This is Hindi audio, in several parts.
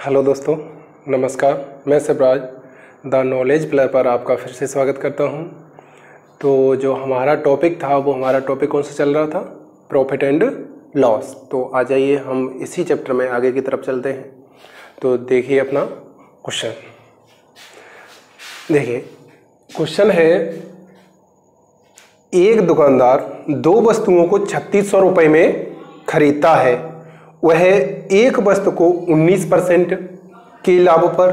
हेलो दोस्तों, नमस्कार। मैं शिवराज द नॉलेज प्ले पर आपका फिर से स्वागत करता हूं। तो जो हमारा टॉपिक था वो हमारा टॉपिक कौन सा चल रहा था? Profit and loss. तो आ जाइए हम इसी चैप्टर में आगे की तरफ चलते हैं। तो देखिए अपना क्वेश्चन। देखिए क्वेश्चन है, एक दुकानदार दो वस्तुओं को 3600 रुपये में खरीदता है। वह एक वस्तु को 19% के लाभ पर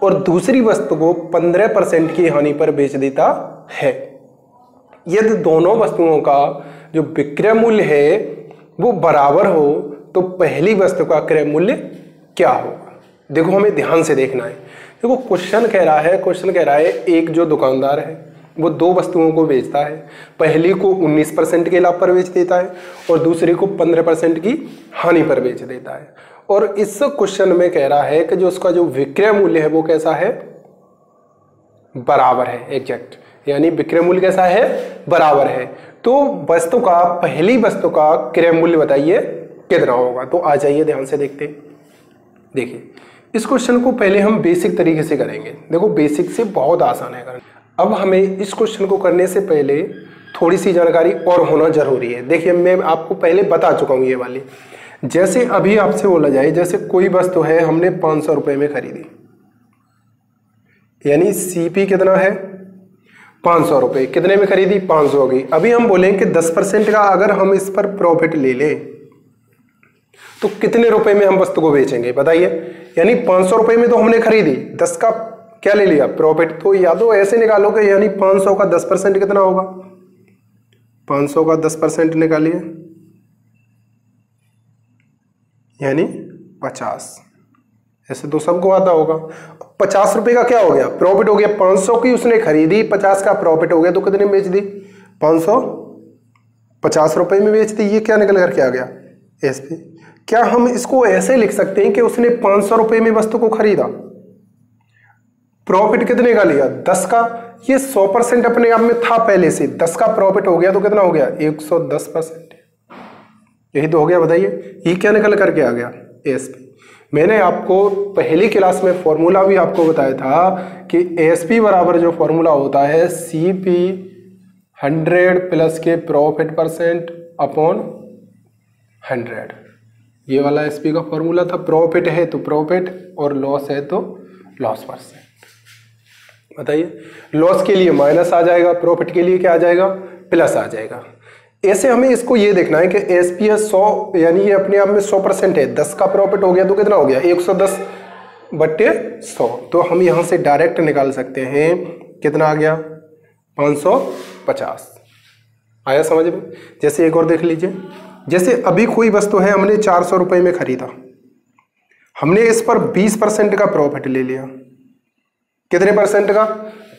और दूसरी वस्तु को 15% की हानि पर बेच देता है। यदि दोनों वस्तुओं का जो विक्रय मूल्य है वो बराबर हो तो पहली वस्तु का क्रय मूल्य क्या होगा? देखो हमें ध्यान से देखना है। देखो क्वेश्चन कह रहा है एक जो दुकानदार है वो दो वस्तुओं को बेचता है। पहली को 19% के लाभ पर बेच देता है और दूसरी को 15% की हानि पर बेच देता है। और इस क्वेश्चन में कह रहा है कि जो उसका जो विक्रय मूल्य है वो कैसा है? बराबर है। एग्जैक्ट, यानी विक्रय मूल्य कैसा है? बराबर है। तो वस्तु का पहली वस्तु का क्रय मूल्य बताइए कितना होगा? तो आ जाइए ध्यान से देखते हैं। देखिए इस क्वेश्चन को पहले हम बेसिक तरीके से करेंगे। देखो बेसिक से बहुत आसान है करना। अब हमें इस क्वेश्चन को करने से पहले थोड़ी सी जानकारी और होना जरूरी है। देखिए मैं आपको पहले बता चुका हूं ये वाली। जैसे अभी आपसे बोला जाए, जैसे कोई वस्तु है हमने 500 रुपए में खरीदी, यानी सीपी कितना है? 500 रुपए। कितने में खरीदी? 500 की। अभी हम बोलें कि 10% का अगर हम इस पर प्रॉफिट ले लें तो कितने रुपए में हम वस्तु को बेचेंगे बताइए? यानी 500 रुपए में तो हमने खरीदी, 10 का क्या ले लिया? प्रॉफिट। तो या तो ऐसे निकालो कि यानी 500 का 10% कितना होगा? 500 का 10% निकालिए, यानी 50। ऐसे तो सबको आता होगा। 50 रुपए का क्या हो गया? प्रॉफिट हो गया। 500 की उसने खरीदी, 50 का प्रॉफिट हो गया, तो कितने में बेच दी? 550 रुपए में बेच दी। ये क्या निकल करके आ गया? एसपी। क्या हम इसको ऐसे लिख सकते हैं कि उसने 500 रुपए में वस्तु को खरीदा, प्रॉफिट कितने का लिया? 10 का। ये 100% अपने आप में था पहले से। 10 का प्रॉफिट हो गया तो कितना हो गया? 110%। यही तो हो गया। बताइए ये क्या निकल करके आ गया? एसपी। मैंने आपको पहली क्लास में फॉर्मूला भी आपको बताया था कि एसपी बराबर जो फॉर्मूला होता है सीपी 100 प्लस के प्रॉफिट परसेंट अपॉन 100। ये वाला एसपी का फॉर्मूला था। प्रॉफिट है तो प्रॉफिट और लॉस है तो लॉस परसेंट। बताइए लॉस के लिए माइनस आ जाएगा, प्रॉफिट के लिए क्या आ जाएगा? प्लस आ जाएगा। ऐसे हमें इसको ये देखना है कि एसपी है 100, यानी ये अपने आप में 100% है। 10 का प्रॉफिट हो गया तो कितना हो गया? 110/100। तो हम यहां से डायरेक्ट निकाल सकते हैं। कितना आ गया? 550। आया समझ में? जैसे एक और देख लीजिए। जैसे अभी कोई वस्तु है हमने 400 रुपए में खरीदा, हमने इस पर 20% का प्रॉफिट ले लिया। कितने परसेंट का?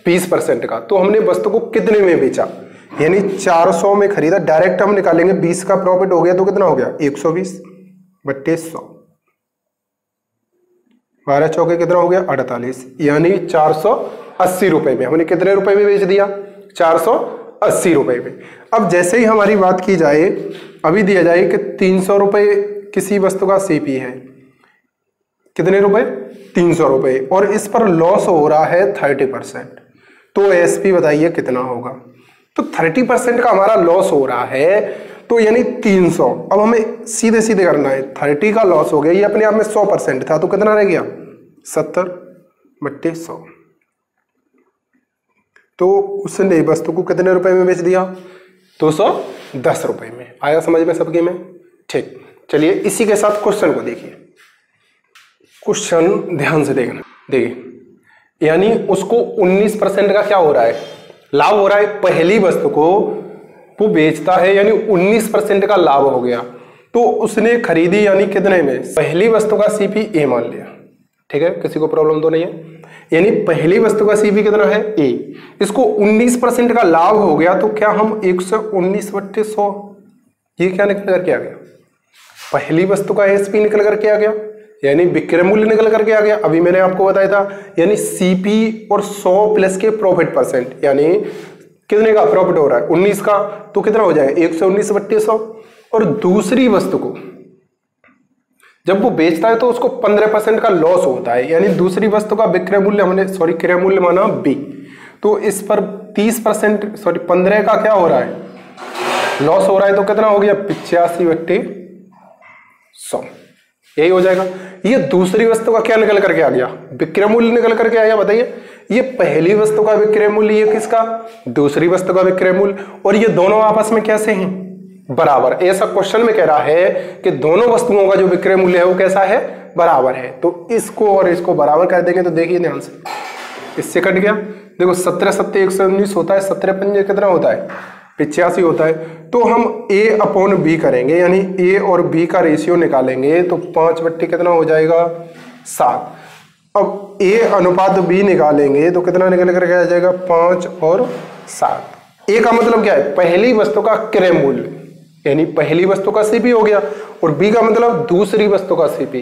20% का। तो हमने वस्तु को कितने में बेचा? यानी 400 में खरीदा। डायरेक्ट हम निकालेंगे, 20 का प्रॉफिट हो गया तो कितना हो गया? 120/100। 12 चौके कितना हो गया? 48। यानी 480 रुपए में हमने कितने रुपए में बेच दिया? 480 रुपए में। अब जैसे ही हमारी बात की जाए, अभी दिया जाए कि 300 रुपए किसी वस्तु का सीपी है। कितने रुपए? 300 रुपए। और इस पर लॉस हो रहा है 30%। तो एसपी बताइए कितना होगा? तो 30% का हमारा लॉस हो रहा है, तो यानी 300। अब हमें सीधे सीधे करना है। 30 का लॉस हो गया, ये अपने आप में 100% था, तो कितना रह गया? 70/100। तो उसने वस्तु को कितने रुपए में बेच दिया? 210 रुपए में। आया समझ में सबके में? ठीक। चलिए इसी के साथ क्वेश्चन को देखिए। क्वेश्चन ध्यान से देखना। देखिए यानी उसको 19% का क्या हो रहा है? लाभ हो रहा है। पहली वस्तु को वो बेचता है, यानी 19% का लाभ हो गया। तो उसने खरीदी यानी कितने में? पहली वस्तु का सीपी ए मान लिया। ठीक है, किसी को प्रॉब्लम तो नहीं है? यानी पहली वस्तु का सीपी कितना है? ए। इसको 19% का लाभ हो गया, तो क्या हम 119/100, ये क्या निकल करके आ गया? पहली वस्तु का एसपी निकल करके आ गया, यानी विक्रय मूल्य निकल करके आ गया। अभी मैंने आपको बताया था, यानी सीपी और 100 प्लस के प्रॉफिट परसेंट, यानी कितने का प्रॉफिट हो रहा है? 19 का। तो कितना हो जाएगा? 119/100। और दूसरी वस्तु को जब वो बेचता है तो उसको 15% का लॉस होता है, यानी दूसरी वस्तु का विक्रय मूल्य हमने क्रय मूल्य माना बी, तो इस पर 30% 15 का क्या हो रहा है, लॉस हो रहा है, तो कितना हो गया 85/100, यही हो जाएगा। ये दूसरी वस्तु का क्या निकल करके आ गया, विक्रय मूल्य निकल करके आया। बताइए, ये पहली वस्तु का विक्रय मूल्य, ये किसका, दूसरी वस्तु का विक्रय मूल्य, और ये दोनों आपस में कैसे हैं, बराबर। ऐसा क्वेश्चन में कह रहा है कि दोनों वस्तुओं का जो विक्रय मूल्य है वो कैसा है, बराबर है। तो इसको और इसको बराबर कर देंगे, तो देखिए ध्यान से, इससे कट गया। देखो 17 7 119 होता है, 17 पंजे कितना होता है, 85 होता है। तो हम a अपॉन b करेंगे, यानी a और b का रेशियो निकालेंगे, तो 5/, कितना हो जाएगा 7। अब a अनुपात b निकालेंगे तो कितना निकल करके आ जाएगा 5 और 7। a का मतलब क्या है, पहली वस्तु का क्रय मूल्य, यानी पहली वस्तु का सीपी हो गया, और बी का मतलब दूसरी वस्तु का सीपी।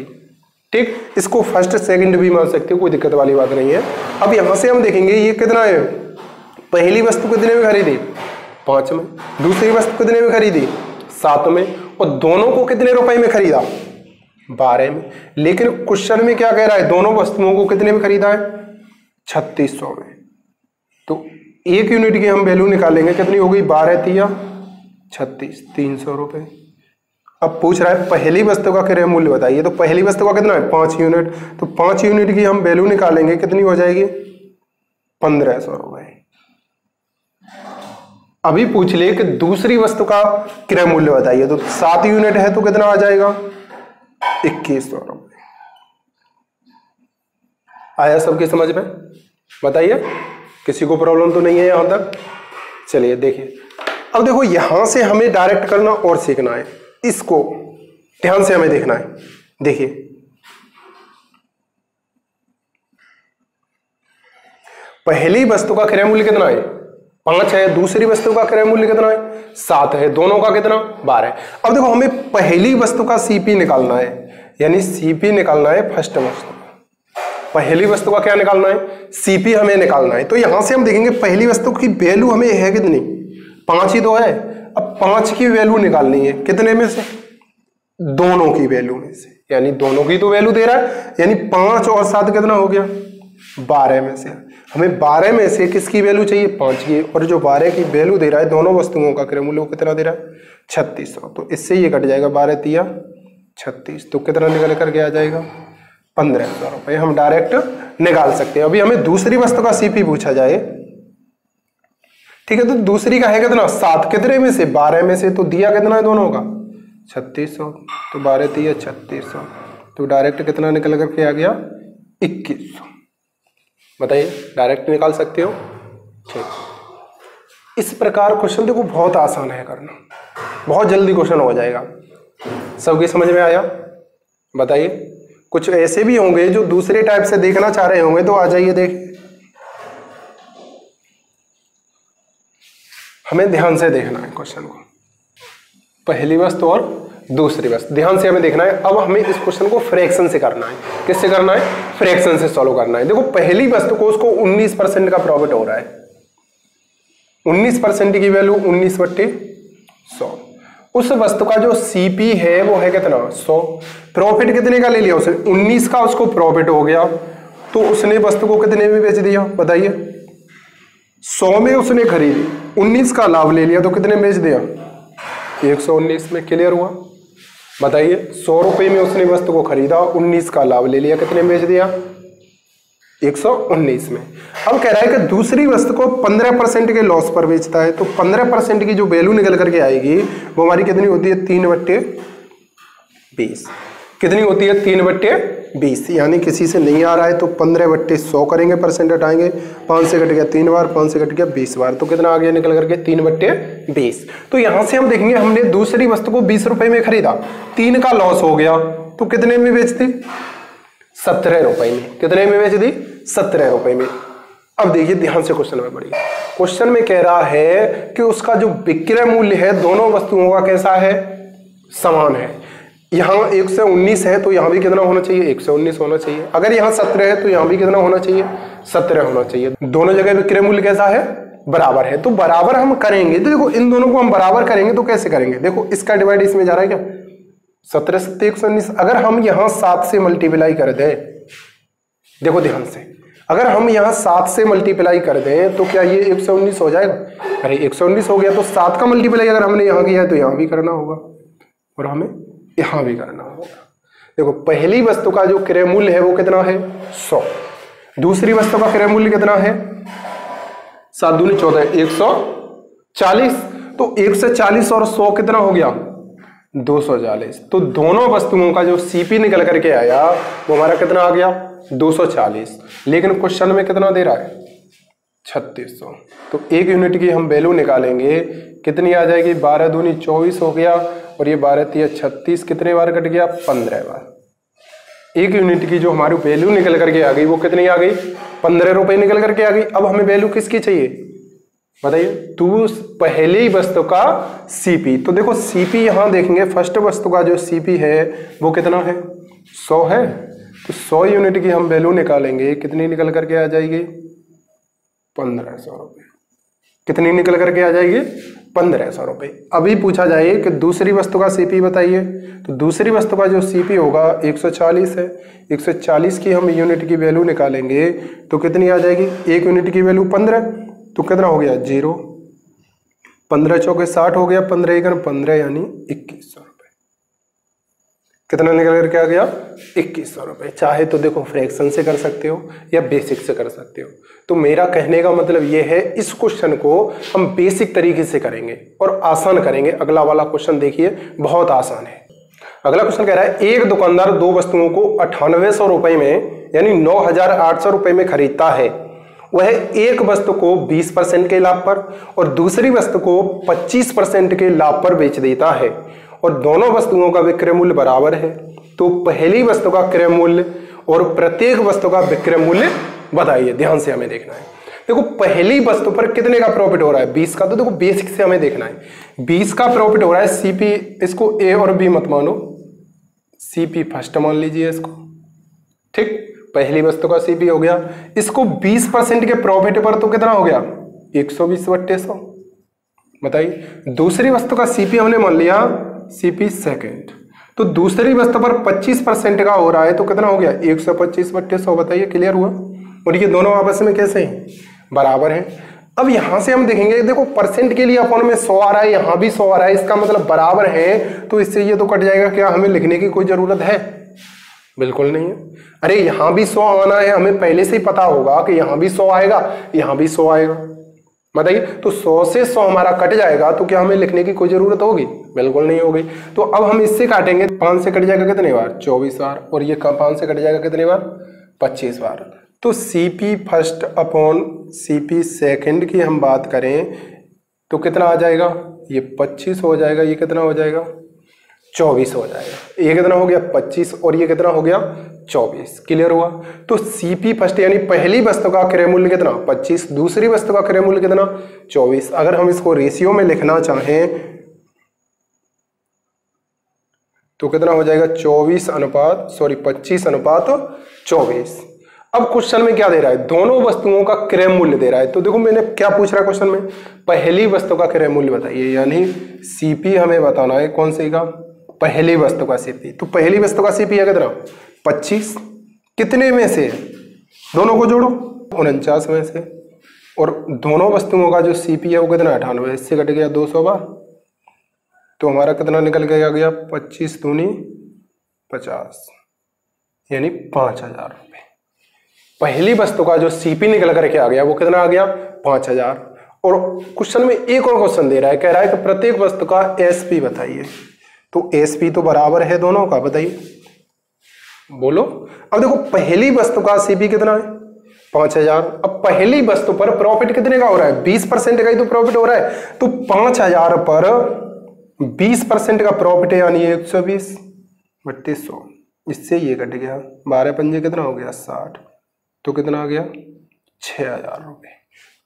ठीक, इसको फर्स्ट सेकंड भी मान सकते हो, कोई दिक्कत वाली बात नहीं है। अब यहां से हम देखेंगे ये कितना है, पहली वस्तु कितने में खरीदी 5 में, दूसरी वस्तु कितने में खरीदी 7 में, और दोनों को कितने रुपए में खरीदा 12 में। लेकिन क्वेश्चन में क्या कह रहा है, दोनों वस्तुओं को कितने में खरीदा है 3600 में। तो एक यूनिट की हम वैल्यू निकालेंगे, कितनी हो गई 12 तिया 36, 300 रुपए। अब पूछ रहा है पहली वस्तु का क्रय मूल्य बताइए, तो पहली वस्तु का कितना है 5 यूनिट, तो 5 यूनिट की हम वैल्यू निकालेंगे, कितनी हो जाएगी 1500 रुपए। अभी पूछ ले कि दूसरी वस्तु का क्रय मूल्य बताइए, तो 7 यूनिट है तो कितना आ जाएगा 2100 रुपए। आया सबकी समझ में, बताइए किसी को प्रॉब्लम तो नहीं है यहां तक। चलिए देखिए, अब देखो यहां से हमें डायरेक्ट करना और सीखना है, इसको ध्यान से हमें देखना है। देखिए पहली वस्तु का क्रय मूल्य कितना है 5 है, दूसरी वस्तु का क्रय मूल्य कितना है 7 है, दोनों का कितना 12 है। अब देखो हमें पहली वस्तु का सीपी निकालना है, यानी सीपी निकालना है फर्स्ट वस्तु, पहली वस्तु का क्या निकालना है सीपी हमें निकालना है। तो यहां से हम देखेंगे पहली वस्तु की वैल्यू हमें है कितनी 5 ही तो है। अब 5 की वैल्यू निकालनी है, कितने में से, दोनों की वैल्यू में से, यानी दोनों की तो वैल्यू दे रहा है, यानी 5 और 7 कितना हो गया 12 में से। हमें 12 में से किसकी वैल्यू चाहिए 5 की, और जो 12 की वैल्यू दे रहा है दोनों वस्तुओं का क्रय मूल्य कितना दे रहा है 3600। तो इससे ये कट जाएगा 12 तिया 36, तो कितना निकल करके आ जाएगा 1500 रुपए हम डायरेक्ट निकाल सकते हैं। अभी हमें दूसरी वस्तु का सीपी पूछा जाए, ठीक है, तो दूसरी का है कितना 7, कितने में से 12 में से, तो दिया कितना है दोनों का 3600, तो 12 तिया 3600, तो डायरेक्ट कितना निकल करके आ गया 2100। बताइए डायरेक्ट निकाल सकते हो। ठीक, इस प्रकार क्वेश्चन देखो बहुत आसान है करना, बहुत जल्दी क्वेश्चन हो जाएगा। सबकी समझ में आया। बताइए, कुछ ऐसे भी होंगे जो दूसरे टाइप से देखना चाह रहे होंगे, तो आ जाइए देख, हमें ध्यान से देखना है क्वेश्चन को, पहली वस्तु और दूसरी वस्तु ध्यान से हमें देखना है। अब हमें इस क्वेश्चन को फ्रैक्शन से करना है। किससे करना है, फ्रैक्शन से सॉल्व करना है। देखो पहली वस्तु को उसको 19% का प्रॉफिट हो रहा है, 19% की वैल्यू 19/100। उस वस्तु का जो सीपी है वो है कितना 100, प्रॉफिट कितने का ले लिया उसने 19 का, उसको प्रॉफिट हो गया, तो उसने वस्तु को कितने में बेच दिया बताइए 100 में उसने खरीदी, 19 का लाभ ले लिया, तो कितने में बेच दिया 119 में। क्लियर हुआ। बताइए 100 रुपए में उसने वस्तु को खरीदा, 19 का लाभ ले लिया, कितने में बेच दिया 119 में। अब कह रहा है कि दूसरी वस्तु को 15% के लॉस पर बेचता है, तो 15% की जो वैल्यू निकल करके आएगी वो हमारी कितनी होती है 3/20। कितनी होती है 3/20, यानी किसी से नहीं आ रहा है तो 15/100 करेंगे, परसेंट हटाएंगे, 5 से कट गया 3 बार, 5 से कट गया 20 बार, तो कितना आ गया निकल करके 3/20। तो यहां से हम देखेंगे हमने दूसरी वस्तु को 20 रुपए में खरीदा, 3 का लॉस हो गया, तो कितने में बेच दी 17 रुपए में। कितने में बेच दी 17 रुपए में। अब देखिए ध्यान से क्वेश्चन में पढ़िए, क्वेश्चन में कह रहा है कि उसका जो विक्रय मूल्य है दोनों वस्तुओं का कैसा है समान है। यहाँ 119 है तो यहाँ भी कितना होना चाहिए 119 होना चाहिए। अगर यहाँ 17 है तो यहाँ भी कितना होना चाहिए 17 होना चाहिए। दोनों जगह विक्रय मूल्य कैसा है बराबर है, तो बराबर हम करेंगे। तो देखो इन दोनों को हम बराबर करेंगे तो कैसे करेंगे, देखो इसका डिवाइड इसमें जा रहा है क्या, 17 7 119। अगर हम यहाँ 7 से मल्टीप्लाई कर दें, देखो ध्यान से, अगर हम यहाँ 7 से मल्टीप्लाई कर दें तो क्या ये 119 हो जाएगा? अरे 119 हो गया तो 7 का मल्टीप्लाई अगर हमने यहाँ किया है तो यहाँ भी करना होगा और हमें यहाँ भी करना होगा। देखो पहली वस्तु का जो क्रय मूल्य है वो कितना है? 100। दूसरी वस्तु का क्रय मूल्य कितना है? 7 दूनी 14, 140। तो 140 और 100 कितना हो गया? 240। तो दोनों वस्तुओं का जो सीपी निकल करके आया वो हमारा कितना आ गया? 240। लेकिन क्वेश्चन में कितना दे रहा है? 3600। तो एक यूनिट की हम वैल्यू निकालेंगे, कितनी आ जाएगी? 12 दूनी 24 हो गया और ये 12 तिया 36, कितने बार कट गया? 15 बार। एक यूनिट की जो हमारी वैल्यू निकल करके आ गई वो कितनी आ गई? 15 रुपए निकल करके आ गई। अब हमें वैल्यू किसकी चाहिए बताइए? तो पहली वस्तु का सीपी। तो देखो सीपी यहां देखेंगे, फर्स्ट वस्तु का जो सीपी है वो कितना है? 100 है। तो 100 यूनिट की हम वैल्यू निकालेंगे, कितनी निकल करके आ जाएगी? 1500 रुपए। कितनी निकल करके आ जाएगी? 1500 रुपए। अभी पूछा जाए कि दूसरी वस्तु का सीपी बताइए, तो दूसरी वस्तु का जो सीपी होगा 140 है। 140 की हम यूनिट की वैल्यू निकालेंगे तो कितनी आ जाएगी? एक यूनिट की वैल्यू 15, तो कितना हो गया? 0। 15 चौके 60 हो गया, 15 एकम 15 यानी 2100 रुपए। कितना निकल करके आ गया? 2100 रुपए। चाहे तो देखो फ्रैक्शन से कर सकते हो या बेसिक से कर सकते हो। तो मेरा कहने का मतलब ये है, इस क्वेश्चन को हम बेसिक तरीके से करेंगे और आसान करेंगे। अगला वाला क्वेश्चन देखिए, बहुत आसान है। अगला क्वेश्चन कह रहा है, एक दुकानदार दो वस्तुओं को 9800 रुपए में यानी 9800 रुपए में खरीदता है। वह एक वस्तु को 20% के लाभ पर और दूसरी वस्तु को 25% के लाभ पर बेच देता है और दोनों वस्तुओं का विक्रय मूल्य बराबर है। तो पहली वस्तु का क्रय मूल्य और प्रत्येक वस्तु का विक्रय मूल्य बताइए। ध्यान से हमें देखना है। देखो पहली वस्तु पर कितने का प्रॉफिट हो रहा है? 20 का। तो देखो बेसिक से हमें देखना है, 20 का प्रॉफिट हो रहा है। सीपी, इसको ए और बी मत मानो, सीपी फर्स्ट मान लीजिए इसको, ठीक। पहली वस्तु का सीपी हो गया, इसको 20% के प्रॉफिट पर तो कितना हो गया? 120/100। बताइए दूसरी वस्तु का सीपी हमने मान लिया सीपी सेकंड, तो दूसरी वस्तु पर 25% का हो रहा है तो कितना हो गया? 125/100। बताइए क्लियर हुआ? और ये दोनों आपस में कैसे हैं? बराबर हैं। अब यहां से हम देखेंगे, देखो परसेंट के लिए अपॉन में 100 आ रहा है, यहां भी 100 आ रहा है, इसका मतलब बराबर है, तो इससे ये तो कट जाएगा। क्या हमें लिखने की कोई जरूरत है? बिल्कुल नहीं है। अरे यहां भी 100 आना है, हमें पहले से ही पता होगा कि यहां भी 100 आएगा, यहां भी 100 आएगा। बताइए, तो 100 से 100 हमारा कट जाएगा, तो क्या हमें लिखने की कोई जरूरत होगी? बिल्कुल नहीं होगी। तो अब हम इससे काटेंगे, 5 से कट जाएगा कितने बार? 24 बार, और ये 5 से कट जाएगा कितने बार? 25 बार। तो CP first upon CP second की हम बात करें तो कितना आ जाएगा? ये 25 हो जाएगा, ये कितना हो जाएगा? 24 हो जाएगा। ये कितना हो गया? 25, और ये कितना हो गया? 24। क्लियर हुआ? तो सीपी फर्स्ट यानी पहली वस्तु का क्रय मूल्य कितना? 25, दूसरी वस्तु का क्रय मूल्य कितना? 24। अगर हम इसको रेशियो में लिखना चाहें तो कितना हो जाएगा? 25/24। अब क्वेश्चन में क्या दे रहा है? दोनों वस्तुओं का क्रय मूल्य दे रहा है। तो देखो मैंने क्या पूछ रहा है क्वेश्चन में, पहली वस्तु का क्रय मूल्य बताइए, यानी सीपी हमें बताना है। कौन सी का? पहली वस्तु का सीपी। तो पहली वस्तु का सीपी है कितना? 25। कितने में से? दोनों को जोड़ो, 49 में से। और दोनों वस्तुओं का जो सीपी है वो कितना? 98। इससे कट गया 200 बार, तो हमारा कितना निकल के आ गया? 25 दूनी 50 यानी 5000 रुपए। पहली वस्तु का जो सीपी निकल करके आ गया वो कितना आ गया? 5000। और क्वेश्चन में एक और क्वेश्चन दे रहा है, कह रहा है कि प्रत्येक वस्तु का एसपी बताइए। तो एसपी तो बराबर है दोनों का, बताइए बोलो। अब देखो पहली वस्तु का सीपी कितना है? 5000। अब पहली वस्तु पर प्रॉफिट कितने का हो रहा है? 20% का ही तो प्रॉफिट हो रहा है। तो 5000 पर 20% का प्रॉफिट है, यानी 120/100। इससे ये कट गया, 12 पंजे कितना हो गया? 60। तो कितना आ गया? 6000 रुपए।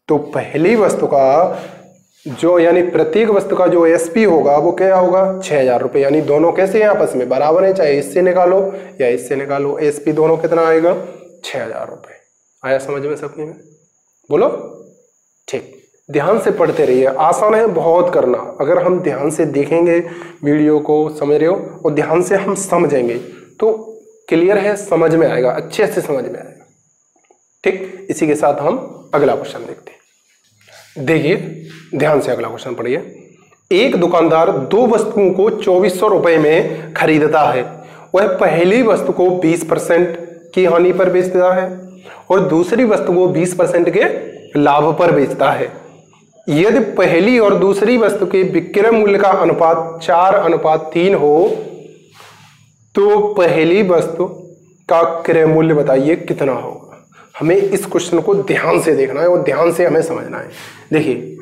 तो पहली वस्तु का जो यानी प्रत्येक वस्तु का जो एसपी होगा वो क्या होगा? 6000 रुपए। यानी दोनों कैसे हैं? आपस में बराबर है, चाहे इससे निकालो या इससे निकालो, एसपी दोनों कितना आएगा? 6000 रुपए। आया समझ में सबके में? बोलो ठीक। ध्यान से पढ़ते रहिए, आसान है बहुत करना। अगर हम ध्यान से देखेंगे वीडियो को, समझ रहे हो, और ध्यान से हम समझेंगे तो क्लियर है, समझ में आएगा, अच्छे से समझ में आएगा। ठीक, इसी के साथ हम अगला क्वेश्चन देखते हैं। देखिए ध्यान से अगला क्वेश्चन पढ़िए। एक दुकानदार दो वस्तुओं को 2400 रुपए में खरीदता है। वह पहली वस्तु को 20% की हानि पर बेचता है और दूसरी वस्तु को 20% के लाभ पर बेचता है। यदि पहली और दूसरी वस्तु के विक्रय मूल्य का अनुपात 4:3 हो तो पहली वस्तु का क्रय मूल्य बताइए कितना होगा। हमें इस क्वेश्चन को ध्यान से देखना है और ध्यान से हमें समझना है। देखिए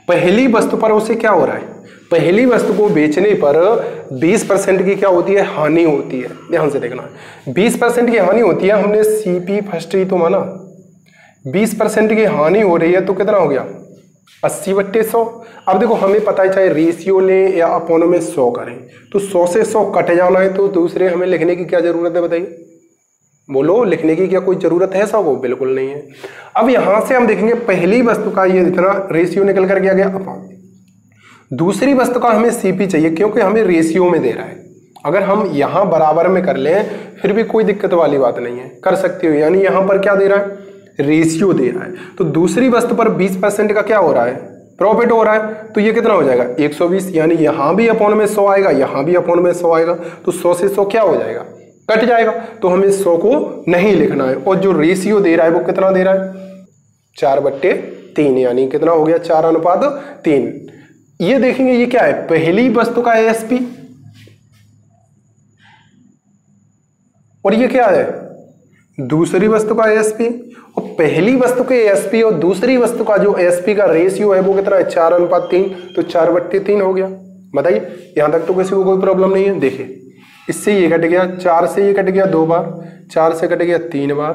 पहली वस्तु पर उसे क्या हो रहा है, पहली वस्तु को बेचने पर 20% की क्या होती है, हानि होती है। ध्यान से देखना है, 20% की हानि होती है। हमने सीपी फर्स्ट ही तो माना, 20% की हानि हो रही है तो कितना हो गया, 80/100। अब देखो हमें पता है चाहे रेशियो लें या अपॉन में 100 करें तो 100 से 100 कट जाना है, तो दूसरे हमें लिखने की क्या जरूरत है बताइए, बोलो, लिखने की क्या कोई जरूरत है 100 को, बिल्कुल नहीं है। अब यहां से हम देखेंगे पहली वस्तु का ये इतना रेशियो निकल कर गया अपॉन, दूसरी वस्तु का हमें सीपी चाहिए क्योंकि हमें रेशियो में दे रहा है। अगर हम यहां बराबर में कर लें फिर भी कोई दिक्कत वाली बात नहीं है, कर सकते हो। यानी यहां पर क्या दे रहा है, रेशियो दे रहा है, तो दूसरी वस्तु पर 20% का क्या हो रहा है, प्रॉफिट हो रहा है, तो ये कितना हो जाएगा 120। यानी यहां भी अपॉन में 100 आएगा, यहां भी अपॉन में 100 आएगा, तो 100 से 100 क्या हो जाएगा, कट जाएगा। तो हमें 100 को नहीं लिखना है। और जो रेशियो दे रहा है वो कितना दे रहा है, 4/3, यानी कितना हो गया 4:3। ये देखेंगे ये क्या है, पहली वस्तु का एएसपी और ये क्या है, दूसरी वस्तु का एएसपी। और पहली वस्तु के एएसपी और दूसरी वस्तु का जो एएसपी का रेशियो है वो कितना है, 4:3, तो 4/3 हो गया। बताइए यहां तक तो किसी को कोई प्रॉब्लम नहीं है। देखिए इससे ये कट गया, 4 से ये कट गया 2 बार, 4 से कट गया 3 बार,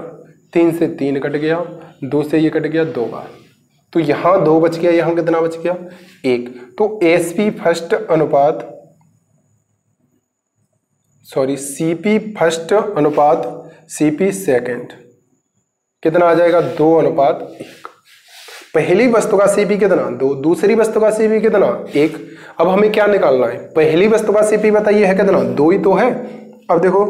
3 से 3 कट गया, 2 से ये कट गया 2 बार, तो यहां 2 बच गया, यहां कितना बच गया 1। तो एसपी फर्स्ट अनुपात सीपी फर्स्ट अनुपात सीपी सेकंड कितना आ जाएगा, 2:1। पहली वस्तु का सीपी कितना, 2, दूसरी वस्तु का सीपी कितना, 1। अब हमें क्या निकालना है, पहली वस्तु का सीपी बताइए है कितना, 2 ही तो है। अब देखो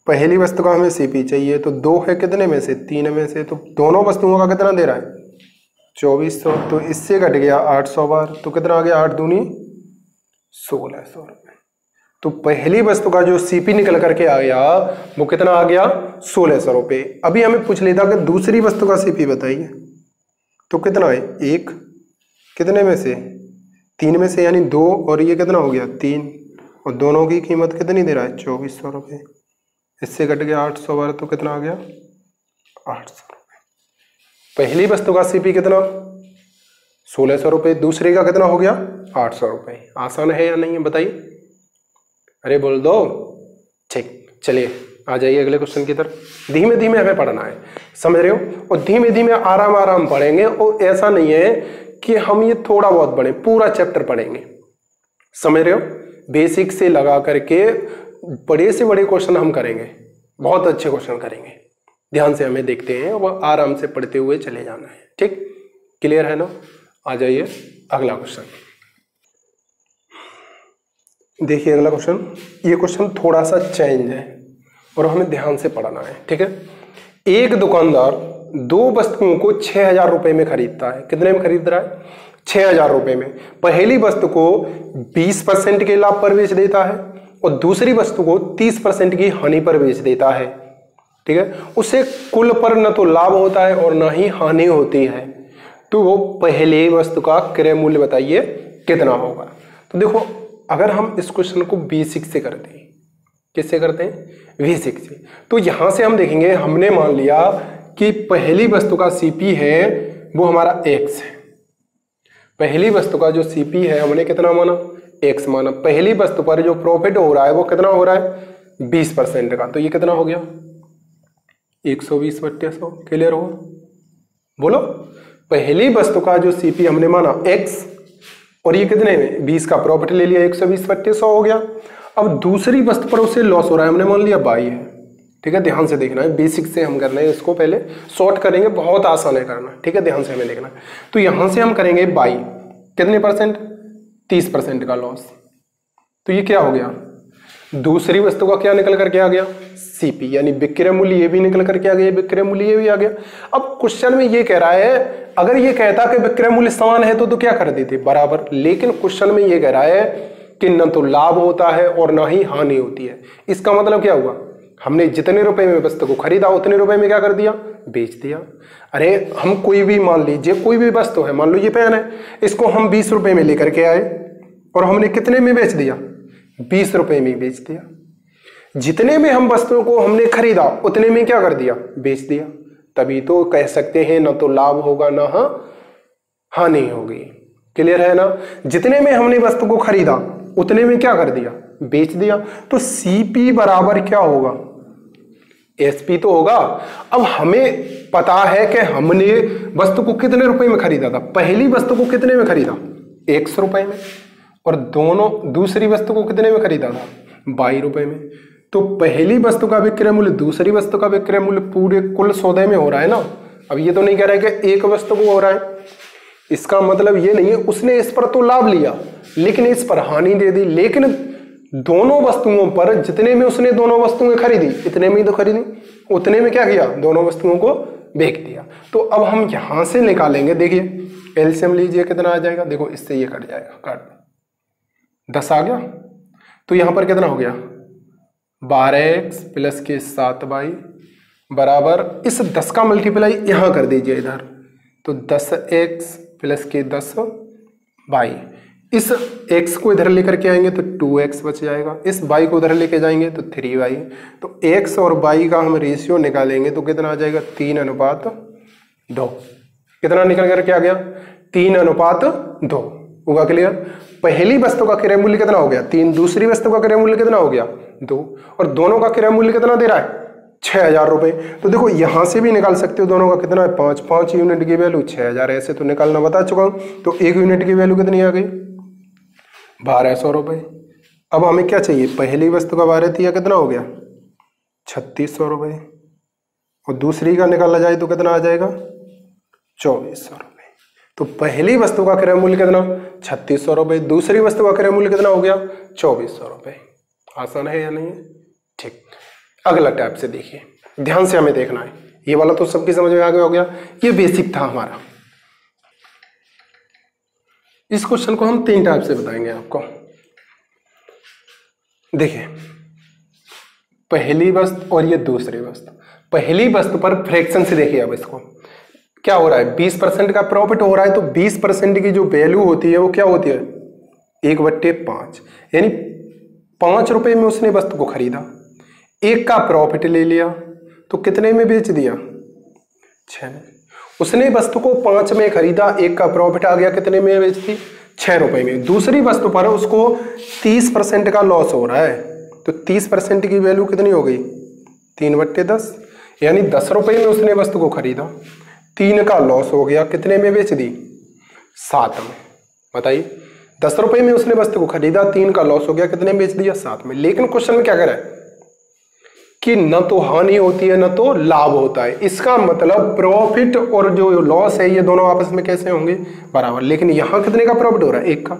पहली वस्तु का हमें सीपी चाहिए तो 2 है कितने में से, 3 में से, तो दोनों वस्तुओं का कितना दे रहा है 2400, तो इससे कट गया 800 बार, तो कितना आ गया 8 दूनी 1600 रुपए। तो पहली वस्तु का जो सीपी निकल करके आ गया वो कितना आ गया 1600 रुपए। अभी हमें पूछ लेता कि दूसरी वस्तु का सीपी बताइए, तो कितना है 1, कितने में से 3 में से, यानी 2, और ये कितना हो गया 3, और दोनों की कीमत कितनी दे रहा है 2400 रुपए। इससे कट गया 800 बार, तो कितना आ गया 800 रुपए। पहली वस्तु का सीपी कितना 1600 रुपए, दूसरे का कितना हो गया 800 रुपए। आसान है या नहीं है बताइए, अरे बोल दो। ठीक, चलिए आ जाइए अगले क्वेश्चन की तरफ। धीमे धीमे हमें पढ़ना है, समझ रहे हो, और धीमे धीमे आराम आराम पढ़ेंगे। और ऐसा नहीं है कि हम ये थोड़ा बहुत पढ़ें, पूरा चैप्टर पढ़ेंगे, समझ रहे हो। बेसिक से लगा करके बड़े से बड़े क्वेश्चन हम करेंगे, बहुत अच्छे क्वेश्चन करेंगे। ध्यान से हमें देखते हैं और आराम से पढ़ते हुए चले जाना है। ठीक, क्लियर है ना। आ जाइए अगला क्वेश्चन। देखिए अगला क्वेश्चन, ये क्वेश्चन थोड़ा सा चेंज है और हमें ध्यान से पढ़ना है। ठीक है, एक दुकानदार 2 वस्तुओं को 6000 रुपए में खरीदता है। कितने में खरीद रहा है, 6000 रुपए में। पहली वस्तु को 20% के लाभ पर बेच देता है और दूसरी वस्तु को 30% की हानि पर बेच देता है। ठीक है, उसे कुल पर न तो लाभ होता है और न ही हानि होती है, तो वो पहले वस्तु का क्रय मूल्य बताइए कितना होगा। तो देखो अगर हम इस क्वेश्चन को बेसिक से करते हैं, किससे करते हैं, बेसिक से, तो यहां से हम देखेंगे, हमने मान लिया कि पहली वस्तु का सीपी है वो हमारा x है। पहली वस्तु का जो सीपी है हमने कितना माना, x माना। पहली वस्तु पर जो प्रॉफिट हो रहा है वो कितना हो रहा है 20% का, तो ये कितना हो गया 120/100। क्लियर हो, बोलो। पहली वस्तु का जो सीपी हमने माना x और ये कितने में 20 का प्रॉफिट ले लिया, 120/100 हो गया। अब दूसरी वस्तु पर उसे लॉस हो रहा है, हमने मान लिया y है, ठीक है, ध्यान से देखना है, बेसिक से हम कर रहे हैं इसको, पहले शॉर्ट करेंगे, बहुत आसान है करना, ठीक है, ध्यान से हमें देखना है। तो यहां से हम करेंगे बाई, कितने परसेंट, 30% का लॉस। तो ये क्या हो गया, दूसरी वस्तु का क्या निकल करके आ गया, सीपी, यानी विक्रय मूल्य ये भी निकल करके आ गया, विक्रय मूल्य ये भी आ गया। अब क्वेश्चन में ये कह रहा है, अगर ये कहता कि विक्रय मूल्य समान है तो क्या कर देते, बराबर, लेकिन क्वेश्चन में ये कह रहा है कि न तो लाभ होता है और ना ही हानि होती है। इसका मतलब क्या हुआ, हमने जितने रुपए में वस्तु को खरीदा उतने रुपए में क्या कर दिया, बेच दिया। अरे हम कोई भी, मान लीजिए कोई भी वस्तु है, मान लो ये पेन है, इसको हम 20 रुपए में लेकर के आए और हमने कितने में बेच दिया, 20 रुपए में बेच दिया। जितने में हम वस्तुओं को हमने खरीदा उतने में क्या कर दिया, बेच दिया। तभी तो कह सकते हैं न तो लाभ होगा ना हानि होगी। क्लियर है ना, जितने में हमने वस्तु को खरीदा उतने में क्या कर दिया, बेच दिया। तो सीपी बराबर क्या होगा, एसपी तो होगा। अब हमें पता है कि हमने वस्तु को कितने रुपए में खरीदा था, पहली वस्तु को कितने में खरीदा, 100 रुपए में, और दूसरी वस्तु को कितने में खरीदा था, 22 रुपए में। तो पहली वस्तु का विक्रय मूल्य दूसरी वस्तु का विक्रय मूल्य पूरे कुल सौदे में हो रहा है ना। अब ये तो नहीं कह रहा है कि एक वस्तु को हो रहा है, इसका मतलब ये नहीं है उसने इस पर तो लाभ लिया लेकिन इस पर हानि दे दी। लेकिन दोनों वस्तुओं पर जितने में उसने दोनों वस्तुएं खरीदी इतने में ही तो खरीदी, उतने में क्या किया, दोनों वस्तुओं को बेच दिया। तो अब हम यहां से निकालेंगे, देखिए एलसीएम लीजिए, कितना आ जाएगा, देखो इससे ये कट जाएगा, काट 10 आ गया। तो यहां पर कितना हो गया, 12x प्लस के 7y बराबर, इस 10 का मल्टीप्लाई यहां कर दीजिए इधर, तो 10x प्लस के 10y, इस x को इधर लेकर के आएंगे तो 2x बच जाएगा, इस y को उधर लेके जाएंगे तो 3y। तो x और y का हम रेशियो निकालेंगे तो कितना आ जाएगा, 3:2। कितना निकल करके आ गया, 3:2 होगा। क्लियर, पहली वस्तु का क्रय मूल्य कितना हो गया, 3, दूसरी वस्तु का क्रय मूल्य कितना हो गया, 2, और दोनों का क्रय मूल्य कितना दे रहा है, 6000 रुपए। तो देखो यहां से भी निकाल सकते हो, दोनों का कितना है, 5 यूनिट की वैल्यू 6000, ऐसे तो निकालना बता चुका हूं। तो 1 यूनिट की वैल्यू कितनी आ गई, 1200 रुपए। अब हमें क्या चाहिए, पहली वस्तु का 12 दिया कितना हो गया, 3600 रुपए, और दूसरी का निकाला जाए तो कितना आ जाएगा, 2400 रुपए। तो पहली वस्तु का क्रय मूल्य कितना, 3600 रुपए, दूसरी वस्तु का क्रय मूल्य कितना हो गया, 2400 रुपए। आसान है या नहीं है, ठीक। अगला टाइप से देखिए, ध्यान से हमें देखना है, ये वाला तो सबकी समझ में आ गया हो गया, ये बेसिक था हमारा। इस क्वेश्चन को हम 3 टाइप से बताएंगे आपको। देखिए पहली वस्तु और ये दूसरी वस्तु। पहली वस्तु पर फ्रैक्शन से देखिए, अब इसको क्या हो रहा है, 20% का प्रॉफिट हो रहा है, तो 20% की जो वैल्यू होती है वो क्या होती है, 1/5, यानी 5 रुपए में उसने वस्तु को खरीदा, 1 का प्रॉफिट ले लिया, तो कितने में बेच दिया, 6 में। उसने वस्तु को 5 में खरीदा, 1 का प्रॉफिट आ गया, कितने में बेच दी, 6 रुपए में। दूसरी वस्तु पर उसको 30% का लॉस हो रहा है, तो 30% की वैल्यू कितनी हो गई, 3/10, यानी 10 रुपए में उसने वस्तु को खरीदा, 3 का लॉस हो गया, कितने में बेच दी, 7 में। बताइए, 10 रुपए में उसने वस्तु को खरीदा, 3 का लॉस हो गया, कितने में बेच दिया, 7 में। लेकिन क्वेश्चन में क्या कह रहा है कि न तो हानि होती है न तो लाभ होता है। इसका मतलब प्रॉफिट और जो लॉस है ये दोनों आपस में कैसे होंगे, बराबर। लेकिन यहां कितने का प्रॉफिट हो रहा है, 1 का,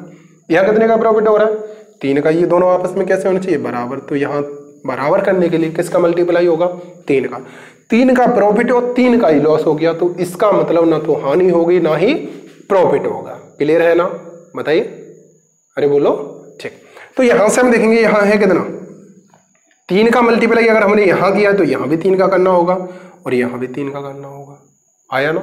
यहां कितने का प्रॉफिट हो रहा है, 3 का, ये दोनों आपस में कैसे होने चाहिए, बराबर। तो यहां बराबर करने के लिए किसका मल्टीप्लाई होगा, 3 का। 3 का प्रॉफिट और 3 का ही लॉस हो गया, तो इसका मतलब ना तो हानि होगी ना ही प्रॉफिट होगा। क्लियर है ना, बताइए, अरे बोलो, ठीक। तो यहां से हम देखेंगे, यहां है कितना, 3 का मल्टीप्लाई अगर हमने यहां किया तो यहां भी 3 का करना होगा और यहां भी 3 का करना होगा। आया ना।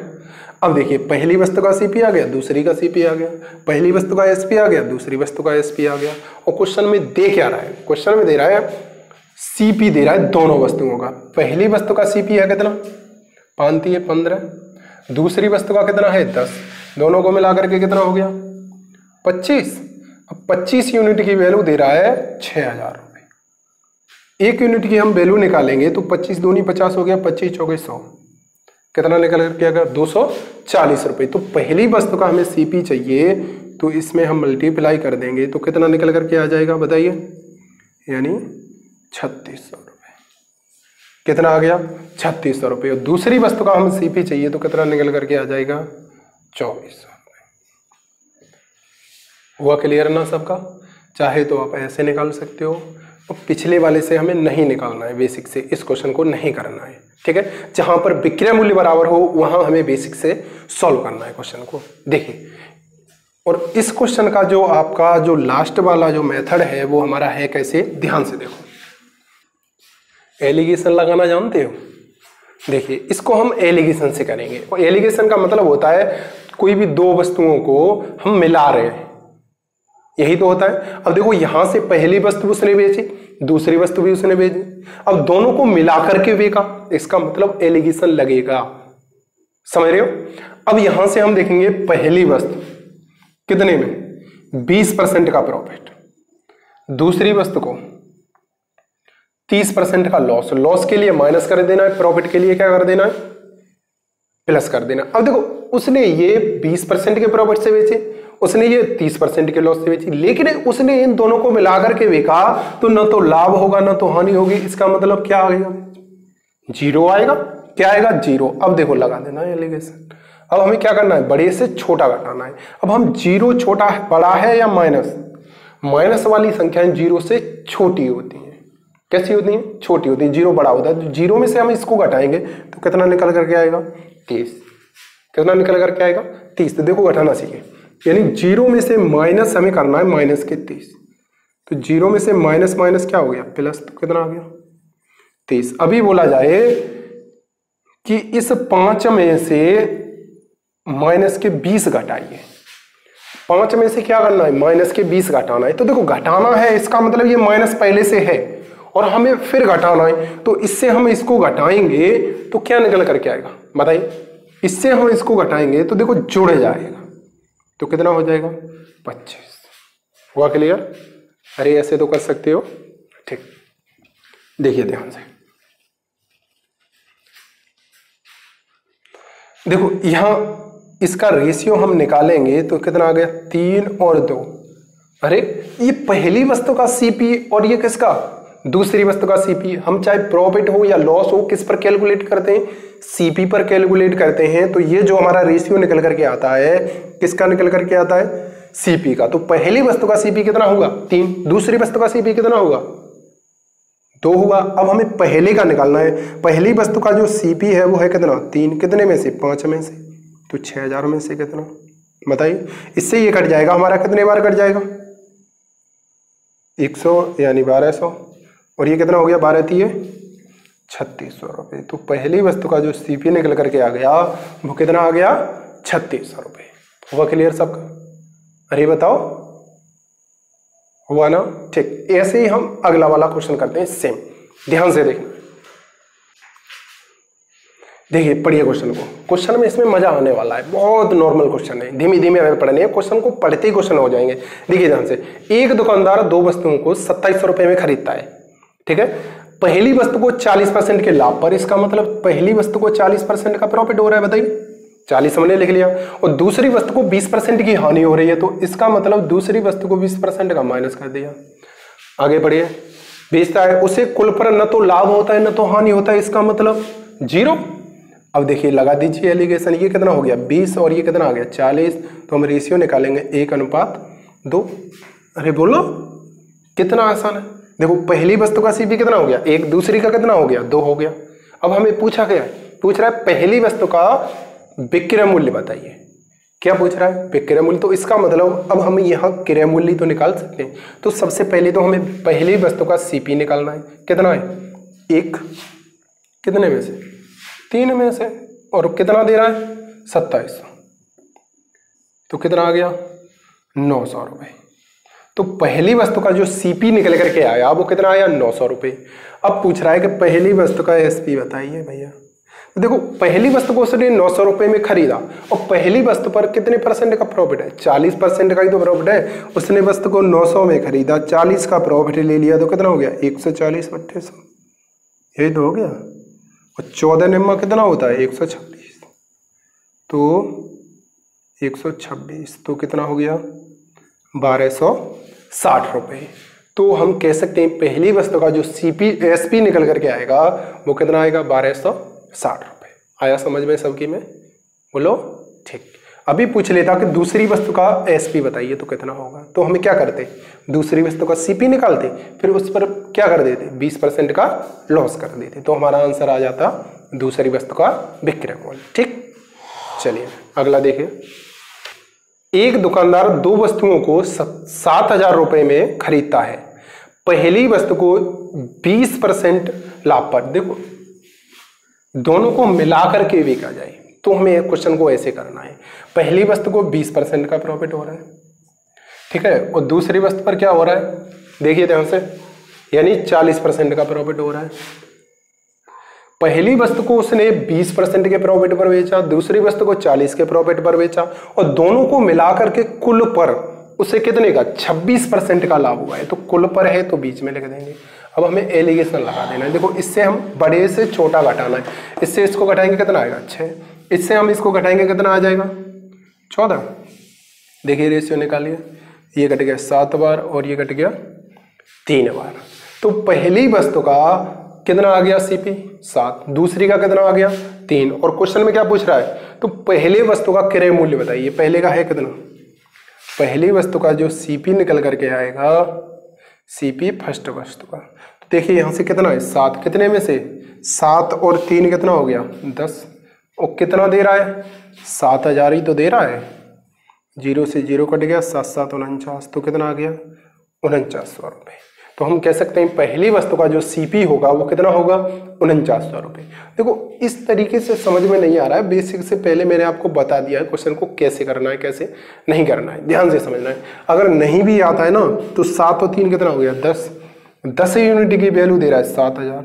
अब देखिए, पहली वस्तु का सीपी आ गया, दूसरी का सीपी आ गया, पहली वस्तु का एसपी आ गया, दूसरी वस्तु का एसपी आ गया। और क्वेश्चन में दे क्या रहा है, क्वेश्चन में दे रहा है सीपी दे रहा है दोनों वस्तुओं का। पहली वस्तु का सीपी है कितना, 5 है 15, दूसरी वस्तु का कितना है 10, दोनों को मिलाकर के कितना हो गया 25। अब 25 यूनिट की वैल्यू दे रहा है 6000 रुपए। 1 यूनिट की हम वैल्यू निकालेंगे तो 25 दूनी 50 हो गया, 25 चौके 100, कितना निकल करके आएगा 240 रुपए। तो पहली वस्तु का हमें सीपी चाहिए, तो इसमें हम मल्टीप्लाई कर देंगे तो कितना निकल करके आ जाएगा बताइए, यानी 3600 रुपए। कितना आ गया 3600 रुपये। और दूसरी वस्तु का हम सीपी चाहिए तो कितना निकल करके आ जाएगा 2400 रुपये। हुआ क्लियर ना सबका? चाहे तो आप ऐसे निकाल सकते हो, और पिछले वाले से हमें नहीं निकालना है, बेसिक से इस क्वेश्चन को नहीं करना है, ठीक है। जहां पर विक्रय मूल्य बराबर हो वहां हमें बेसिक से सॉल्व करना है क्वेश्चन को। देखिए, और इस क्वेश्चन का जो आपका जो लास्ट वाला जो मेथड है वो हमारा है कैसे, ध्यान से देखो। एलिगेशन लगाना जानते हो? देखिए, इसको हम एलिगेशन से करेंगे, और एलिगेशन का मतलब होता है कोई भी दो वस्तुओं को हम मिला रहे हैं, यही तो होता है। अब देखो, यहां से पहली वस्तु उसने बेची, दूसरी वस्तु भी उसने बेची, अब दोनों को मिलाकर के बेचा, इसका मतलब एलिगेशन लगेगा, समझ रहे हो? अब यहां से हम देखेंगे पहली वस्तु कितने में 20% का प्रॉफिट, दूसरी वस्तु को 30% का लॉस। लॉस के लिए माइनस कर देना है, प्रॉफिट के लिए क्या कर देना है, प्लस कर देना। अब देखो, उसने ये 20% के प्रॉफिट से बेचे, उसने ये 30% के लॉस से बेची, लेकिन उसने इन दोनों को मिलाकर के बेचा तो न तो लाभ होगा न तो हानि होगी। इसका मतलब क्या आएगा, जीरो आएगा। क्या आएगा, जीरो। अब देखो, लगा देना है एलिगेशन। अब हमें क्या करना है, बड़े से छोटा घटाना है। अब हम जीरो छोटा बड़ा है या माइनस, माइनस वाली संख्याएं जीरो से छोटी होती हैं। कैसी होती हैं, छोटी होती हैं। जीरो बड़ा होता है, तो जीरो में से हम इसको घटाएंगे तो कितना निकल करके आएगा 30। कितना निकल करके आएगा 30। तो देखो, घटाना सीखे, यानी जीरो में से माइनस हमें करना है, माइनस के 30। तो जीरो में से माइनस माइनस क्या हो गया, प्लस। तो कितना आ गया 30। अभी बोला जाए कि इस 5 में से माइनस के 20 घटाइए। 5 में से क्या करना है, माइनस के 20 घटाना है। तो देखो, घटाना है, इसका मतलब ये माइनस पहले से है और हमें फिर घटाना है। तो इससे हम इसको घटाएंगे तो क्या निकल करके आएगा, बताइए। इससे हम इसको घटाएंगे तो देखो जुड़ जाएगा, तो कितना हो जाएगा 25। हुआ क्लियर? अरे ऐसे तो कर सकते हो, ठीक। देखिए ध्यान से, देखो यहां इसका रेशियो हम निकालेंगे तो कितना आ गया 3 और 2। अरे ये पहली वस्तु का सीपी और ये किसका, दूसरी वस्तु का सीपी। हम चाहे प्रॉफिट हो या लॉस हो किस पर कैलकुलेट करते हैं, सीपी पर कैलकुलेट करते हैं। तो ये जो हमारा रेशियो निकल करके आता है, किसका निकल करके आता है, सीपी का। तो पहली वस्तु का सीपी कितना होगा 3, दूसरी वस्तु का सीपी कितना होगा 2 हुआ। अब हमें पहले का निकालना है। पहली वस्तु का जो सीपी है वो है कितना 3, कितने में से 5 में से, तो 6000 में से कितना, बताइए। इससे ये कट जाएगा हमारा, कितने बार कट जाएगा 100 यानी 1200, और ये कितना हो गया 12 3 3600 रुपये। तो पहली वस्तु का जो सीपी निकल करके आ गया वो कितना आ गया 3600 रुपये। हुआ क्लियर सबका? अरे बताओ, हुआ ना? ठीक। ऐसे ही हम अगला वाला क्वेश्चन करते हैं, सेम। ध्यान से देखना, देखिए पढ़िए क्वेश्चन को। क्वेश्चन में इसमें मजा आने वाला है, बहुत नॉर्मल क्वेश्चन है, धीमे धीमे हमें पढ़ने हैं। क्वेश्चन को पढ़ते ही क्वेश्चन हो जाएंगे। देखिए ध्यान से, एक दुकानदार 2 वस्तुओं को 2700 रुपये में खरीदता है, ठीक है। पहली वस्तु को 40% के लाभ पर, इसका मतलब पहली वस्तु को 40% का प्रॉफिट हो रहा है, बताइए। 40 हमने लिख लिया। और दूसरी वस्तु को 20% की हानि हो रही है, तो इसका मतलब दूसरी वस्तु को 20% का माइनस कर दिया। आगे बढ़िए, बेचता है, उसे कुल पर न तो लाभ होता है न तो हानि होता है, इसका मतलब 0। अब देखिए, लगा दीजिए एलिगेशन। ये कितना हो गया 20 और ये कितना आ गया 40। तो हम रेशियो निकालेंगे 1:2। अरे बोलो, कितना आसान है। देखो, पहली वस्तु का सीपी कितना हो गया 1, दूसरी का कितना हो गया 2 हो गया। अब हमें पूछा गया, पूछ रहा है पहली वस्तु का विक्रय मूल्य बताइए। क्या पूछ रहा है, विक्रय मूल्य। तो इसका मतलब अब हम यहाँ क्रय मूल्य तो निकाल सकते हैं। तो सबसे पहले तो हमें पहली वस्तु का सीपी निकालना है। कितना है 1, कितने में से 3 में से, और कितना दे रहा है 2700। तो कितना आ गया 900 रुपये। तो पहली वस्तु का जो सीपी निकल करके आया वो कितना आया 900 रुपये। अब पूछ रहा है कि पहली वस्तु का एसपी बताइए भैया। तो देखो, पहली वस्तु को उसने 900 रुपये में खरीदा और पहली वस्तु पर कितने % का प्रॉफिट है, 40% का ही तो प्रॉफिट है। उसने वस्तु को 900 में खरीदा, 40 का प्रॉफिट ले लिया, तो कितना हो गया 140 2800, यही तो हो गया। और 14 निम्मा कितना होता है 126, तो 126 तो कितना हो गया 1260 रुपये। तो हम कह सकते हैं पहली वस्तु का जो सीपी एसपी निकल करके आएगा वो कितना आएगा 1260 रुपये। आया समझ में सबकी में? बोलो ठीक। अभी पूछ लेता कि दूसरी वस्तु का एसपी बताइए तो कितना होगा, तो हमें क्या करते, दूसरी वस्तु का सीपी निकालते, फिर उस पर क्या कर देते 20% का लॉस कर देते, तो हमारा आंसर आ जाता दूसरी वस्तु का विक्रय मूल्य। ठीक, चलिए अगला देखिए। एक दुकानदार दो वस्तुओं को 7,000 रुपए में खरीदता है। पहली वस्तु को 20% लाभ पर, देखो दोनों को मिलाकर के बेचा जाए तो हमें क्वेश्चन को ऐसे करना है। पहली वस्तु को 20% का प्रॉफिट हो रहा है, ठीक है, और दूसरी वस्तु पर क्या हो रहा है, देखिए ध्यान से, यानी 40% का प्रॉफिट हो रहा है। पहली वस्तु को उसने 20% के प्रॉफिट पर बेचा, दूसरी वस्तु को 40 के प्रॉफिट पर बेचा, और दोनों को मिलाकर के कुल पर उसे कितने का 26% का लाभ हुआ है। तो कुल पर है तो बीच में लिख देंगे। अब हमें एलिगेशन लगा देना है। देखो इससे हम बड़े से छोटा घटाना है, इससे इसको घटाएंगे कितना आएगा 6, इससे हम इसको घटाएंगे कितना आ जाएगा 14। देखिए रेशियो निकालिए, ये घट गया 7 बार और ये घट गया 3 बार। तो पहली वस्तु का कितना आ गया सीपी 7, दूसरी का कितना आ गया 3, और क्वेश्चन में क्या पूछ रहा है, तो पहले वस्तु का क्रय मूल्य बताइए। पहले का है कितना, पहली वस्तु का जो सीपी निकल करके आएगा, सीपी फर्स्ट वस्तु का, तो देखिए यहां से कितना है 7, कितने में से 7 और 3 कितना हो गया 10, और कितना दे रहा है 7,000 ही तो दे रहा है, 0 से 0 कट गया, 7 7 49, तो कितना आ गया 4900 रुपये। तो हम कह सकते हैं पहली वस्तु का जो सीपी होगा वो कितना होगा 4900 रुपये। देखो इस तरीके से समझ में नहीं आ रहा है, बेसिक से पहले मैंने आपको बता दिया है क्वेश्चन को कैसे करना है कैसे नहीं करना है, ध्यान से समझना है। अगर नहीं भी आता है ना तो 7 और 3 कितना हो गया 10, 10 यूनिट की वैल्यू दे रहा है 7000,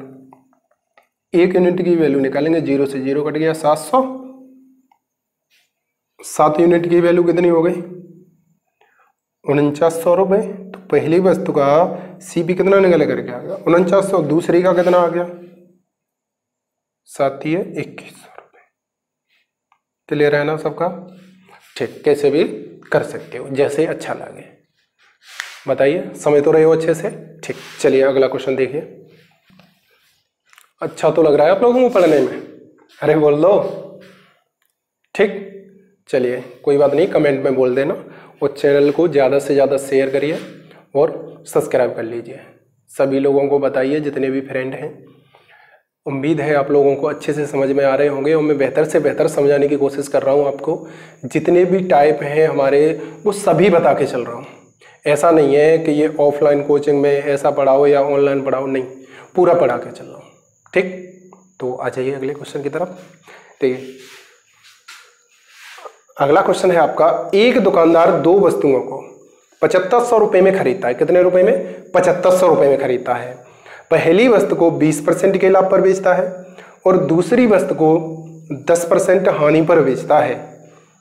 1 यूनिट की वैल्यू निकालेंगे, 0 से 0 कट गया 700, 7 यूनिट की वैल्यू कितनी हो गई 4900 रुपये। तो पहली वस्तु का सीपी कितना निकल करके आ गया 4900, दूसरी का कितना आ गया 7 2100 रुपये। क्लियर है ना सबका? ठीक, कैसे भी कर सकते हो जैसे अच्छा लगे, बताइए समझ तो रहे हो अच्छे से? ठीक, चलिए अगला क्वेश्चन देखिए। अच्छा तो लग रहा है आप लोगों को पढ़ने में? अरे बोल दो। ठीक, चलिए कोई बात नहीं, कमेंट में बोल देना, और चैनल को ज़्यादा से ज़्यादा शेयर करिए और सब्सक्राइब कर लीजिए। सभी लोगों को बताइए जितने भी फ्रेंड हैं। उम्मीद है आप लोगों को अच्छे से समझ में आ रहे होंगे, और मैं बेहतर से बेहतर समझाने की कोशिश कर रहा हूँ आपको। जितने भी टाइप हैं हमारे वो सभी बता के चल रहा हूँ। ऐसा नहीं है कि ये ऑफलाइन कोचिंग में ऐसा पढ़ाओ या ऑनलाइन पढ़ाओ, नहीं, पूरा पढ़ा के चल रहा हूँ। ठीक, तो आ जाइए अगले क्वेश्चन की तरफ। देखिए अगला क्वेश्चन है आपका, एक दुकानदार दो वस्तुओं को 7500 रुपये में खरीदता है। कितने रुपए में? 7500 रुपये में खरीदता है। पहली वस्तु को 20% के लाभ पर बेचता है और दूसरी वस्तु को 10% हानि पर बेचता है।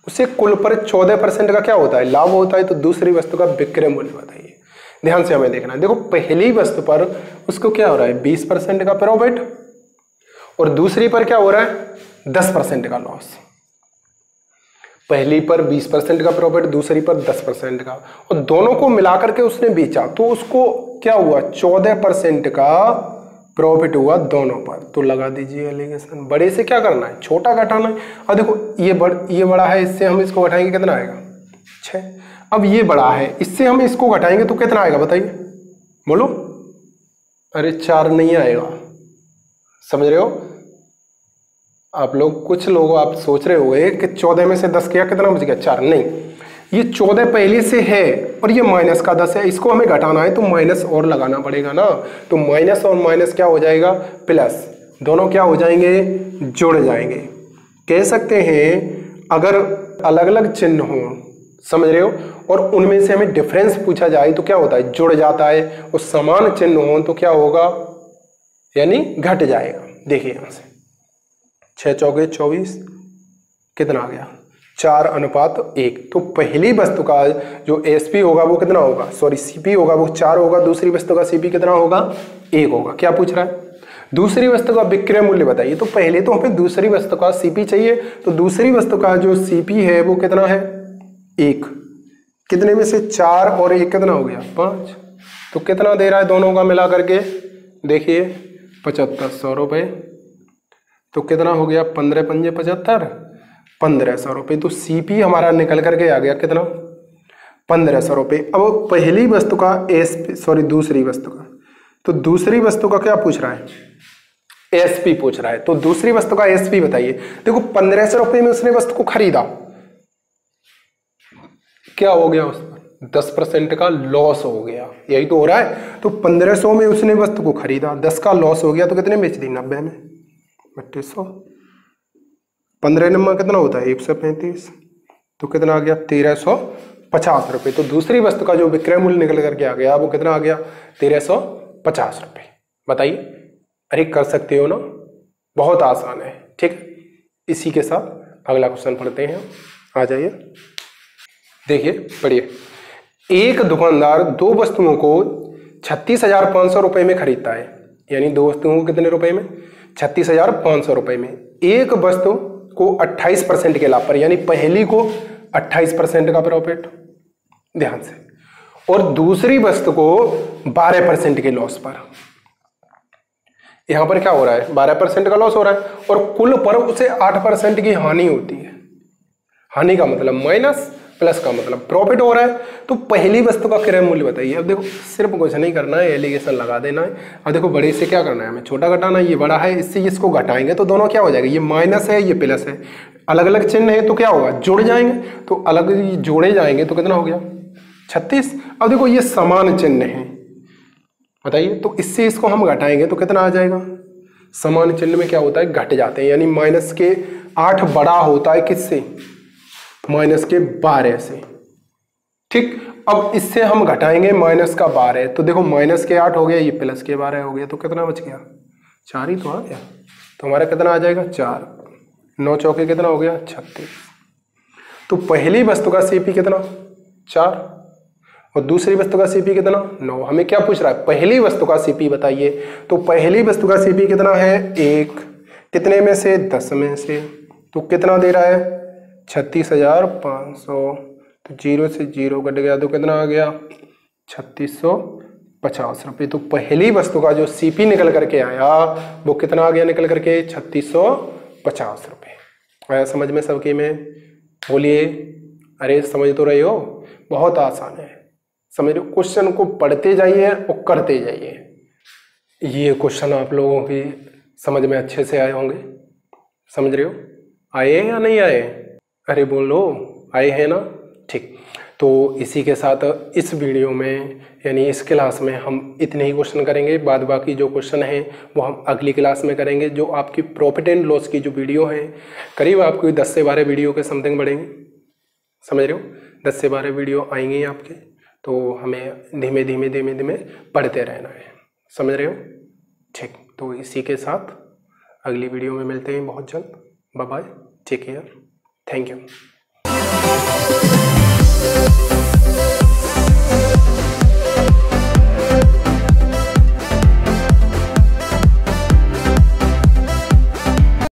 उसे कुल पर 14% का क्या होता है लाभ होता है। तो दूसरी वस्तु का विक्रय मूल्य बताइए। ध्यान से हमें देखना है। देखो पहली वस्तु पर उसको क्या हो रहा है 20% का प्रॉफिट, और दूसरी पर क्या हो रहा है 10% का लॉस। पहली पर 20% का प्रॉफिट, दूसरी पर 10% का, और दोनों को मिलाकर के उसने बेचा तो उसको क्या हुआ 14% का प्रॉफिट हुआ दोनों पर। तो लगा दीजिए एलिगेशन। बड़े से क्या करना है छोटा घटाना है। अब देखो ये बड़ा है, इससे हम इसको घटाएंगे कितना आएगा 6। अब ये बड़ा है, इससे हम इसको घटाएंगे तो कितना आएगा बताइए, बोलो। अरे 4 नहीं आएगा, समझ रहे हो आप लोग? कुछ लोग आप सोच रहे होंगे कि 14 में से 10 किया कितना बच गया 4। नहीं, ये 14 पहले से है और ये माइनस का 10 है, इसको हमें घटाना है तो माइनस और लगाना पड़ेगा ना। तो माइनस और माइनस क्या हो जाएगा प्लस, दोनों क्या हो जाएंगे जुड़ जाएंगे। कह सकते हैं अगर अलग अलग चिन्ह हो, समझ रहे हो, और उनमें से हमें डिफरेंस पूछा जाए तो क्या होता है जुड़ जाता है, और समान चिन्ह हो तो क्या होगा यानी घट जाएगा। देखिए यहां से 6 चौके 24 कितना आ गया 4:1। तो पहली वस्तु का जो एसपी होगा वो कितना होगा, सॉरी सीपी होगा वो 4 होगा, दूसरी वस्तु का सीपी कितना होगा 1 होगा। क्या पूछ रहा है दूसरी वस्तु का विक्रय मूल्य बताइए। तो पहले तो हमें दूसरी वस्तु का सीपी चाहिए, तो दूसरी वस्तु का जो सीपी है वो कितना है 1। कितने में से 4 और 1 कितना हो गया 5। तो कितना दे रहा है दोनों का मिला करके, देखिए 7500 रुपये। तो कितना हो गया, 15 पंजे 75, 1500 रुपये। तो सीपी हमारा निकल करके आ गया कितना, 1500 रुपये। अब पहली वस्तु का एसपी, सॉरी दूसरी वस्तु का, तो दूसरी वस्तु का क्या पूछ रहा है, एसपी पूछ रहा है। तो दूसरी वस्तु का एसपी बताइए। देखो 1500 रुपये में उसने वस्तु को खरीदा, क्या हो गया, उस पर 10% का लॉस हो गया, यही तो हो रहा है। तो 1500 में उसने वस्तु को खरीदा, 10 का लॉस हो गया, तो कितने बेच दी, 90 में, 3200। 15 नंबर कितना होता है, 135। तो कितना आ गया, 1350 रुपये। तो दूसरी वस्तु का जो विक्रय मूल्य निकल करके आ गया वो कितना आ गया, 1350 रुपये। बताइए, अरे कर सकते हो ना, बहुत आसान है। ठीक, इसी के साथ अगला क्वेश्चन पढ़ते हैं, आ जाइए। देखिए पढ़िए, एक दुकानदार दो वस्तुओं को 36,500 रुपये में खरीदता है, यानी दो वस्तुओं को कितने रुपए में, 36,500 रुपये में। एक वस्तु को 28% के लाभ पर, यानी पहली को 28% का प्रॉफिट, ध्यान से, और दूसरी वस्तु को 12% के लॉस पर। यहां पर क्या हो रहा है, 12% का लॉस हो रहा है, और कुल पर उसे 8% की हानि होती है। हानि का मतलब माइनस, प्लस का मतलब प्रॉफिट हो रहा है। तो पहली वस्तु का क्रय मूल्य बताइए। अब देखो सिर्फ कुछ नहीं करना है, एलिगेशन लगा देना है। अब देखो बड़े से क्या करना है, हमें छोटा घटाना है, ये बड़ा है, इससे इसको घटाएंगे तो दोनों क्या हो जाएगा, ये माइनस है ये प्लस है, अलग अलग चिन्ह है तो क्या होगा, जुड़ जाएंगे। तो अलग जोड़े जाएंगे तो कितना हो गया, 36। अब देखो ये समान चिन्ह है, बताइए, तो इससे इसको हम घटाएंगे तो कितना आ जाएगा, समान चिन्ह में क्या होता है, घट जाते हैं, यानी माइनस के 8 बड़ा होता है किससे, माइनस के 12 से। ठीक, अब इससे हम घटाएंगे माइनस का 12, तो देखो माइनस के 8 हो गया, ये प्लस के 12 हो गया, तो कितना बच गया, 4 ही तो आ गया। तो हमारा कितना आ जाएगा, 4, 9 चौके कितना हो गया, 36। तो पहली वस्तु का सीपी कितना, 4, और दूसरी वस्तु का सीपी कितना, 9। हमें क्या पूछ रहा है, पहली वस्तु का सीपी बताइए। तो पहली वस्तु का सीपी कितना है, 1, कितने में से, 10 में से। तो कितना दे रहा है, 36,500। तो 0 से 0 कट गया तो कितना आ गया, 3650 रुपये। तो पहली वस्तु का जो सीपी निकल करके आया वो कितना आ गया निकल करके, 3650 रुपये। आया समझ में सबके में, बोलिए, अरे समझ तो रहे हो, बहुत आसान है, समझ रहे हो। क्वेश्चन को पढ़ते जाइए और करते जाइए। ये क्वेश्चन आप लोगों की समझ में अच्छे से आए होंगे, समझ रहे हो, आए या नहीं आए, अरे बोलो, आए हैं ना। ठीक, तो इसी के साथ इस वीडियो में, यानी इस क्लास में हम इतने ही क्वेश्चन करेंगे। बाद बाकी जो क्वेश्चन हैं वो हम अगली क्लास में करेंगे। जो आपकी प्रॉफिट एंड लॉस की जो वीडियो है, करीब आपको 10 से 12 वीडियो के समथिंग बढ़ेंगे, समझ रहे हो, 10 से 12 वीडियो आएंगे आपके। तो हमें धीमे धीमे धीमे धीमे पढ़ते रहना है, समझ रहे हो। ठीक, तो इसी के साथ अगली वीडियो में मिलते हैं बहुत जल्द। Bye bye, take care, thank you.